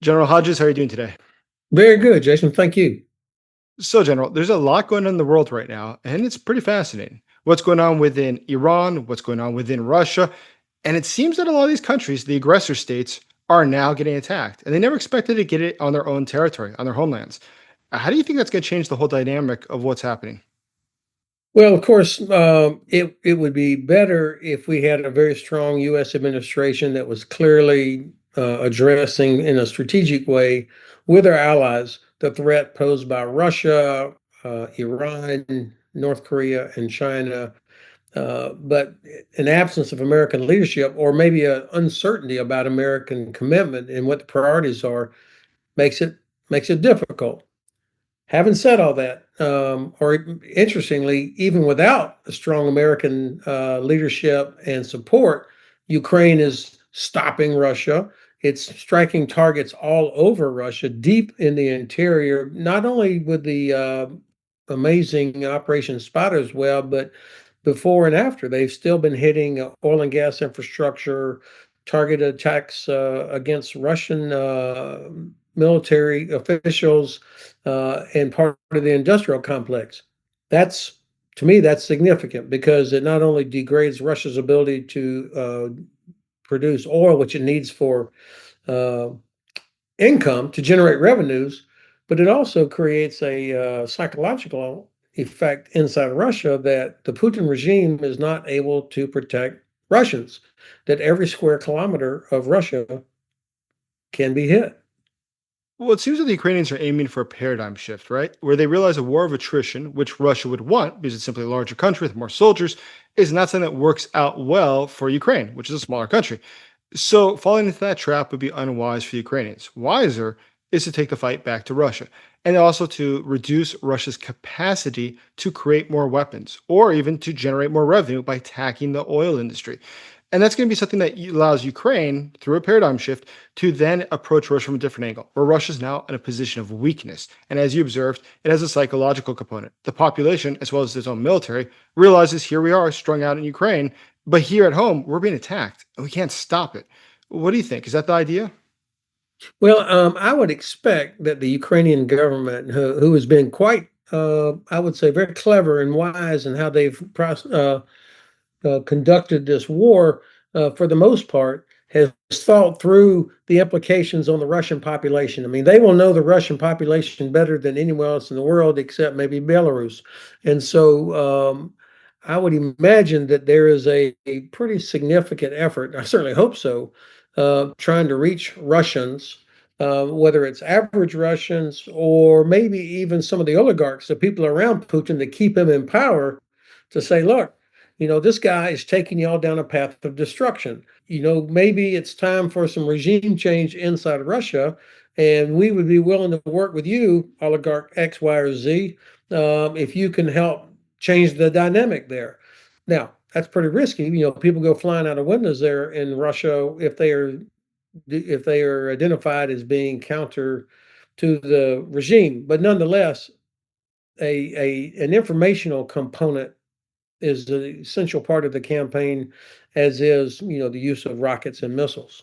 General Hodges, how are you doing today? Very good, Jason. Thank you. So, General, there's a lot going on in the world right now, and it's pretty fascinating. What's going on within Iran, what's going on within Russia, and it seems that a lot of these countries, the aggressor states, are now getting attacked, and they never expected to get it on their own territory, on their homelands. How do you think that's going to change the whole dynamic of what's happening? Well, of course, it would be better if we had a very strong U.S. administration that was clearly addressing in a strategic way with our allies the threat posed by Russia, Iran, North Korea, and China. But an absence of American leadership, or maybe an uncertainty about American commitment and what the priorities are, makes it makes it difficult. Having said all that, or interestingly, even without a strong American leadership and support, Ukraine is stopping Russia. It's striking targets all over Russia, deep in the interior, not only with the amazing Operation Spiderweb, but before and after. They've still been hitting oil and gas infrastructure, targeted attacks against Russian military officials and part of the industrial complex. That's to me, that's significant because it not only degrades Russia's ability to produce oil, which it needs for uh, income to generate revenues, but it also creates a psychological effect inside Russia that the Putin regime is not able to protect Russians, that every square kilometer of Russia can be hit. Well, it seems that the Ukrainians are aiming for a paradigm shift, right? Where they realize a war of attrition, which Russia would want because it's simply a larger country with more soldiers, is not something that works out well for Ukraine, which is a smaller country. So, falling into that trap would be unwise for Ukrainians. Wiser is to take the fight back to Russia and also to reduce Russia's capacity to create more weapons or even to generate more revenue by attacking the oil industry. And that's going to be something that allows Ukraine, through a paradigm shift, to then approach Russia from a different angle, where Russia is now in a position of weakness. And as you observed, it has a psychological component. The population, as well as its own military, realizes here we are strung out in Ukraine, but here at home, we're being attacked and we can't stop it. What do you think? Is that the idea? Well, I would expect that the Ukrainian government, who has been quite, I would say, very clever and wise in how they've conducted this war, for the most part, has thought through the implications on the Russian population. I mean, they will know the Russian population better than anyone else in the world, except maybe Belarus. And so I would imagine that there is a pretty significant effort, I certainly hope so, trying to reach Russians. Whether it's average Russians or maybe even some of the oligarchs, the people around Putin that keep him in power, to say, look, this guy is taking y'all down a path of destruction. Maybe it's time for some regime change inside of Russia, and we would be willing to work with you, oligarch X, Y, or Z, if you can help change the dynamic there. Now, that's pretty risky. People go flying out of windows there in Russia if they are identified as being counter to the regime. But nonetheless, an informational component is the essential part of the campaign, as is the use of rockets and missiles.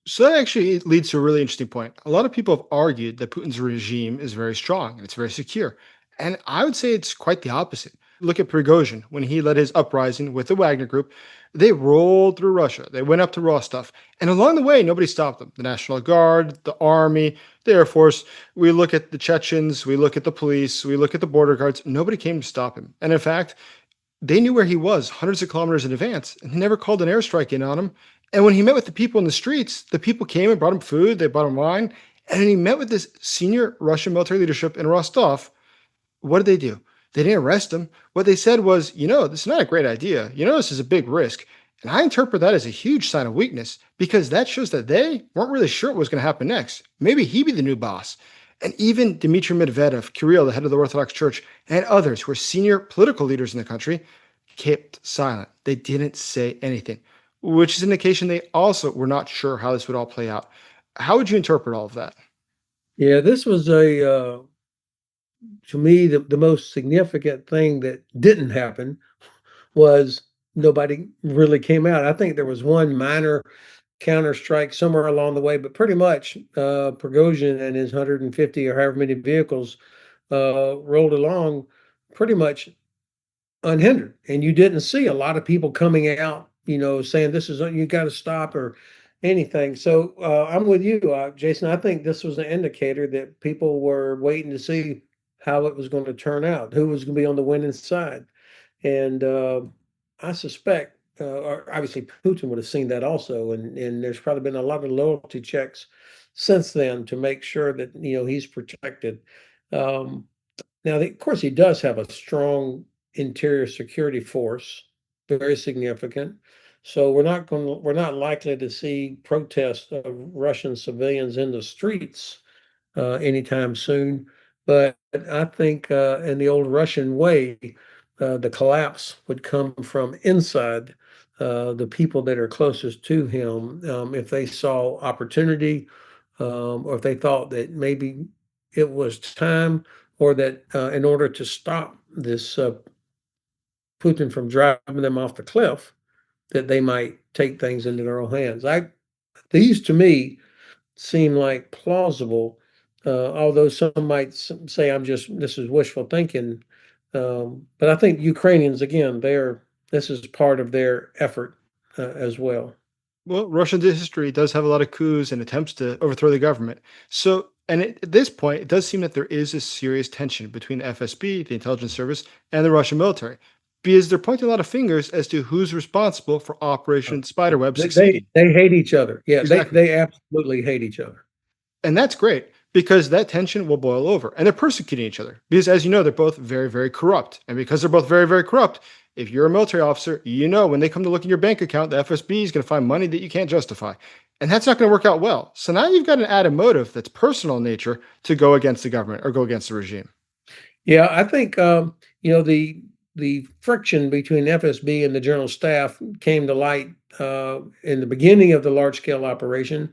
So that actually leads to a really interesting point. A lot of people have argued that Putin's regime is very strong and it's very secure. And I would say it's quite the opposite. Look at Prigozhin. When he led his uprising with the Wagner Group, they rolled through Russia. They went up to Rostov. And along the way, nobody stopped them. The National Guard, the Army, the Air Force. We look at the Chechens, we look at the police, we look at the border guards. Nobody came to stop him. And in fact, they knew where he was hundreds of kilometers in advance and he never called an airstrike in on him. And when he met with the people in the streets, the people came and brought him food, they brought him wine. And when he met with this senior Russian military leadership in Rostov, what did they do? They didn't arrest him. What they said was, this is not a great idea. This is a big risk. And I interpret that as a huge sign of weakness because that shows that they weren't really sure what was going to happen next. Maybe he'd be the new boss. And even Dmitry Medvedev, Kirill, the head of the Orthodox Church, and others who are senior political leaders in the country kept silent. They didn't say anything, which is an indication they also were not sure how this would all play out. How would you interpret all of that? Yeah, this was to me, the most significant thing that didn't happen was nobody really came out. I think there was one minor counterstrike somewhere along the way, but pretty much Prigozhin and his 150 or however many vehicles rolled along pretty much unhindered. And you didn't see a lot of people coming out, saying this is you got to stop or anything. So I'm with you, Jason. I think this was an indicator that people were waiting to see how it was going to turn out, who was going to be on the winning side. And I suspect, or obviously, Putin would have seen that also. And there's probably been a lot of loyalty checks since then to make sure that he's protected. Um, Now, of course, he does have a strong interior security force, very significant. So we're not likely to see protests of Russian civilians in the streets anytime soon. But I think in the old Russian way, the collapse would come from inside the people that are closest to him. If they saw opportunity, or if they thought that maybe it was time, or that in order to stop this Putin from driving them off the cliff, that they might take things into their own hands. These to me seem like plausible, although some might say this is wishful thinking. But I think Ukrainians, again, this is part of their effort as well. Well, Russian history does have a lot of coups and attempts to overthrow the government. So, at this point, it does seem that there is a serious tension between the FSB, the intelligence service, and the Russian military, because they're pointing a lot of fingers as to who's responsible for Uh, Operation Spiderweb they succeeding. they hate each other. Yeah, they Exactly. they absolutely hate each other. And that's great because that tension will boil over and they're persecuting each other because, as you know, they're both very, very corrupt. And because they're both very, very corrupt, if you're a military officer, you know when they come to look in your bank account, the FSB is going to find money that you can't justify. And that's not going to work out well. So now you've got an added motive that's personal in nature to go against the government or go against the regime. Yeah, I think the friction between FSB and the General Staff came to light in the beginning of the large scale operation,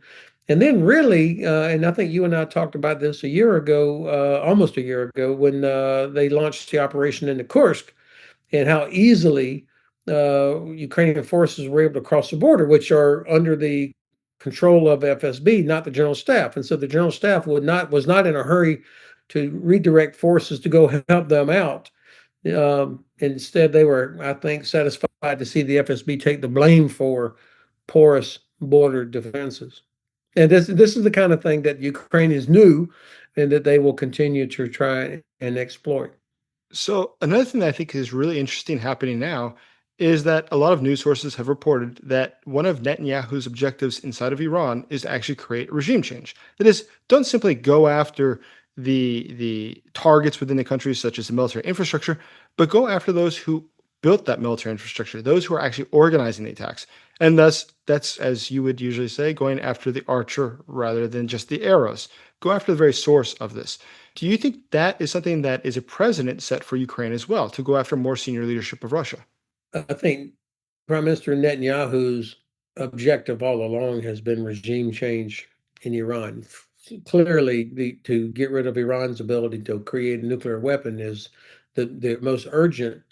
and then really, and I think you and I talked about this a year ago, almost a year ago, when they launched the operation into Kursk, and how easily Ukrainian forces were able to cross the border, which are under the control of FSB, not the General Staff. And so the General Staff was not in a hurry to redirect forces to go help them out. Instead, they were, I think, satisfied to see the FSB take the blame for porous border defenses. And this is the kind of thing that Ukrainians knew, and that they will continue to try and exploit. So another thing that I think is really interesting happening now is that a lot of news sources have reported that one of Netanyahu's objectives inside of Iran is to actually create regime change. That is, don't simply go after the targets within the country, such as the military infrastructure, but go after those who built that military infrastructure, those who are actually organizing the attacks. And thus, that's, as you would usually say, going after the archer rather than just the arrows. Go after the very source of this. Do you think that is something that is a precedent set for Ukraine as well, to go after more senior leadership of Russia? I think Prime Minister Netanyahu's objective all along has been regime change in Iran. Clearly, to get rid of Iran's ability to create a nuclear weapon is the most urgent,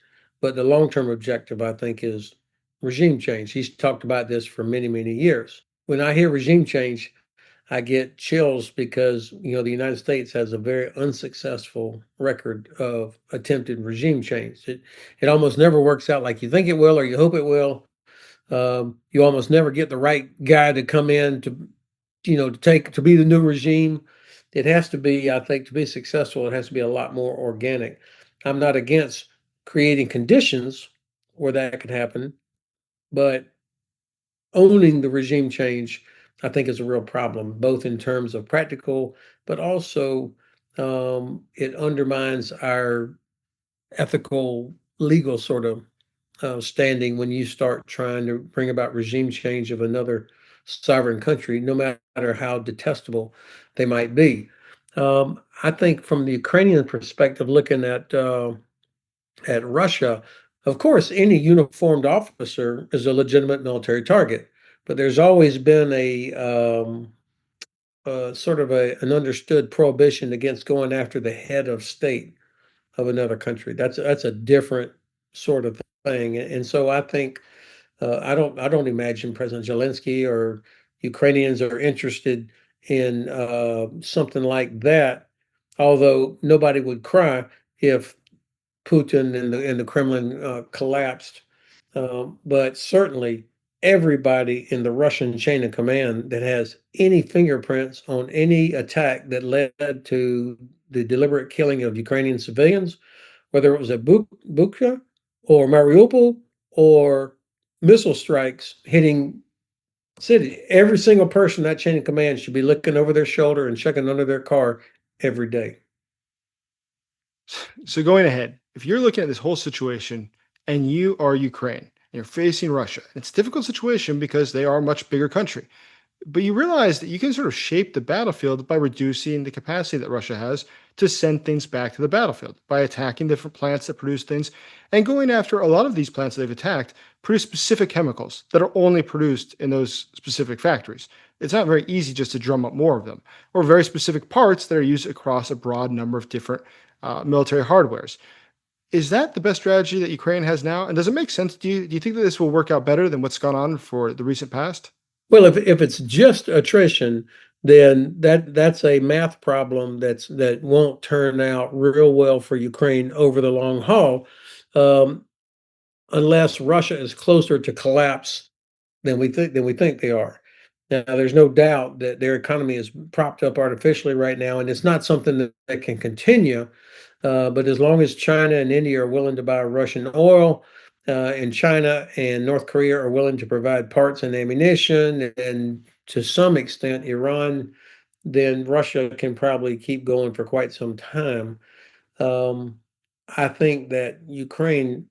but the long-term objective, I think, is regime change. He's talked about this for many, many years. When I hear regime change, I get chills because the United States has a very unsuccessful record of attempted regime change. It almost never works out like you think it will or you hope it will. You almost never get the right guy to come in to be the new regime. It has to be, I think, to be successful, it has to be a lot more organic. I'm not against creating conditions where that could happen, but owning the regime change, I think, is a real problem, both in terms of practical, but also it undermines our ethical, legal sort of standing when you start trying to bring about regime change of another sovereign country, no matter how detestable they might be. I think from the Ukrainian perspective, looking at Russia, of course, any uniformed officer is a legitimate military target, but there's always been sort of an understood prohibition against going after the head of state of another country. That's a different sort of thing, and so I think I don't imagine President Zelensky or Ukrainians are interested in something like that, although nobody would cry if Putin and the Kremlin collapsed. But certainly, everybody in the Russian chain of command that has any fingerprints on any attack that led to the deliberate killing of Ukrainian civilians, whether it was at Bucha or Mariupol or missile strikes hitting city, every single person in that chain of command should be looking over their shoulder and checking under their car every day. So going ahead, if you're looking at this whole situation and you are Ukraine and you're facing Russia, it's a difficult situation because they are a much bigger country. But you realize that you can sort of shape the battlefield by reducing the capacity that Russia has to send things back to the battlefield by attacking different plants that produce things and going after a lot of these plants that they've attacked produce specific chemicals that are only produced in those specific factories. It's not very easy just to drum up more of them, or very specific parts that are used across a broad number of different military hardwares. Is that the best strategy that Ukraine has now? And does it make sense? Do you think that this will work out better than what's gone on for the recent past? Well, if it's just attrition, then that's a math problem that won't turn out real well for Ukraine over the long haul, um, unless Russia is closer to collapse than we think they are. Now, there's no doubt that their economy is propped up artificially right now, and it's not something that can continue. But as long as China and India are willing to buy Russian oil, and China and North Korea are willing to provide parts and ammunition, and to some extent Iran, then Russia can probably keep going for quite some time. Um, I think that Ukraine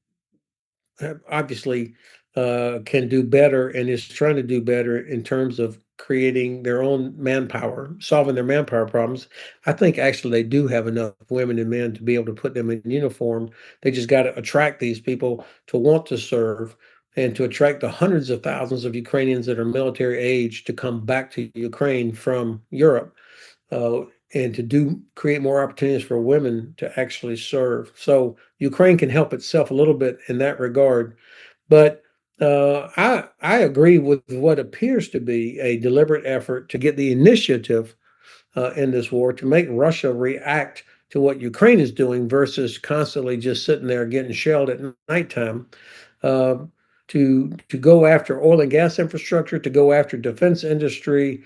obviously can do better and is trying to do better in terms of creating their own manpower, solving their manpower problems. I think actually they do have enough women and men to be able to put them in uniform. They just got to attract these people to want to serve and to attract the hundreds of thousands of Ukrainians that are military age to come back to Ukraine from Europe, uh, and to do create more opportunities for women to actually serve. So Ukraine can help itself a little bit in that regard. But I agree with what appears to be a deliberate effort to get the initiative in this war to make Russia react to what Ukraine is doing versus constantly just sitting there getting shelled at nighttime. Uh, to go after oil and gas infrastructure, to go after defense industry,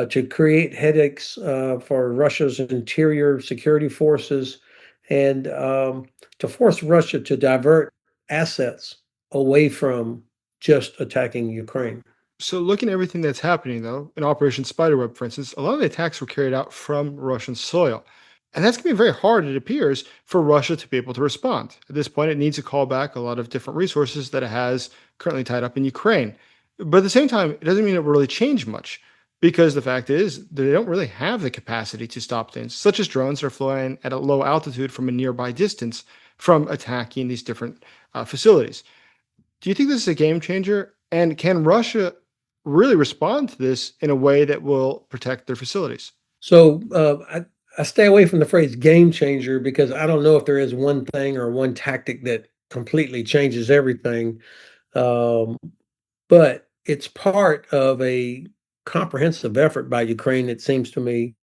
to create headaches for Russia's interior security forces, and to force Russia to divert assets away from just attacking Ukraine. So, looking at everything that's happening, though, in Operation Spiderweb, for instance, a lot of the attacks were carried out from Russian soil. And that's going to be very hard, it appears, for Russia to be able to respond. At this point, it needs to call back a lot of different resources that it has currently tied up in Ukraine. But at the same time, it doesn't mean it will really change much because the fact is they don't really have the capacity to stop things, such as drones that are flying at a low altitude from a nearby distance from attacking these different facilities. Do you think this is a game changer? And can Russia really respond to this in a way that will protect their facilities? So I stay away from the phrase game changer because I don't know if there is one thing or one tactic that completely changes everything. Um, but it's part of a comprehensive effort by Ukraine, it seems to me,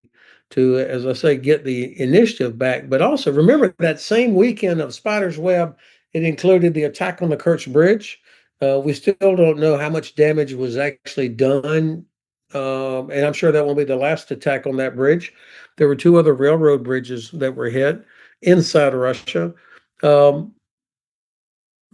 to, as I say, get the initiative back. But also remember that same weekend of Spider's Web, it included the attack on the Kerch Bridge. We still don't know how much damage was actually done. And I'm sure that won't be the last attack on that bridge. There were two other railroad bridges that were hit inside of Russia. Um,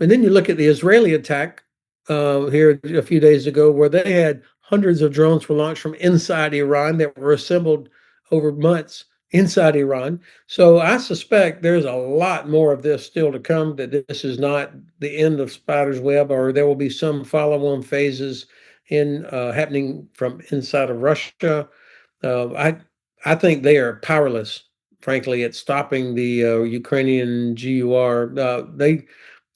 and then you look at the Israeli attack here a few days ago, where they had hundreds of drones were launched from inside Iran that were assembled over months inside Iran. So I suspect there's a lot more of this still to come, that this is not the end of Spider's Web, or there will be some follow-on phases in happening from inside of Russia. I think they are powerless, frankly, at stopping the Ukrainian GUR.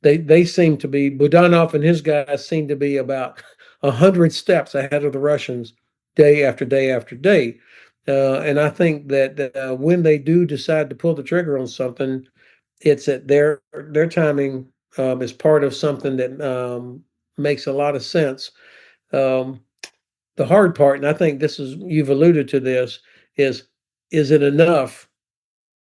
They seem to be, Budanov and his guys seem to be about 100 steps ahead of the Russians day after day after day. And I think that when they do decide to pull the trigger on something, it's at their timing is part of something that makes a lot of sense. Um, the hard part, and I think this is, you've alluded to this, is is it enough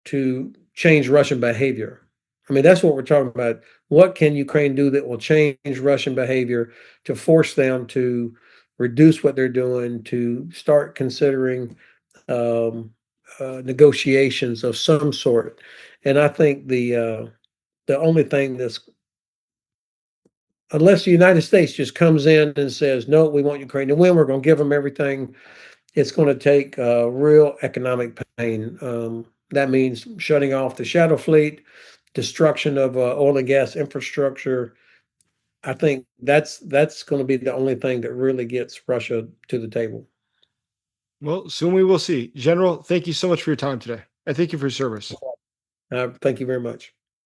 to change Russian behavior? I mean, that's what we're talking about. What can Ukraine do that will change Russian behavior to force them to reduce what they're doing, to start considering negotiations of some sort? And I think the only thing that's, unless the United States just comes in and says, no, we want Ukraine to win, we're going to give them everything, it's going to take real economic pain. That means shutting off the shadow fleet, destruction of oil and gas infrastructure. I think that's going to be the only thing that really gets Russia to the table. Well, soon we will see. General, thank you so much for your time today. And thank you for your service. Thank you very much.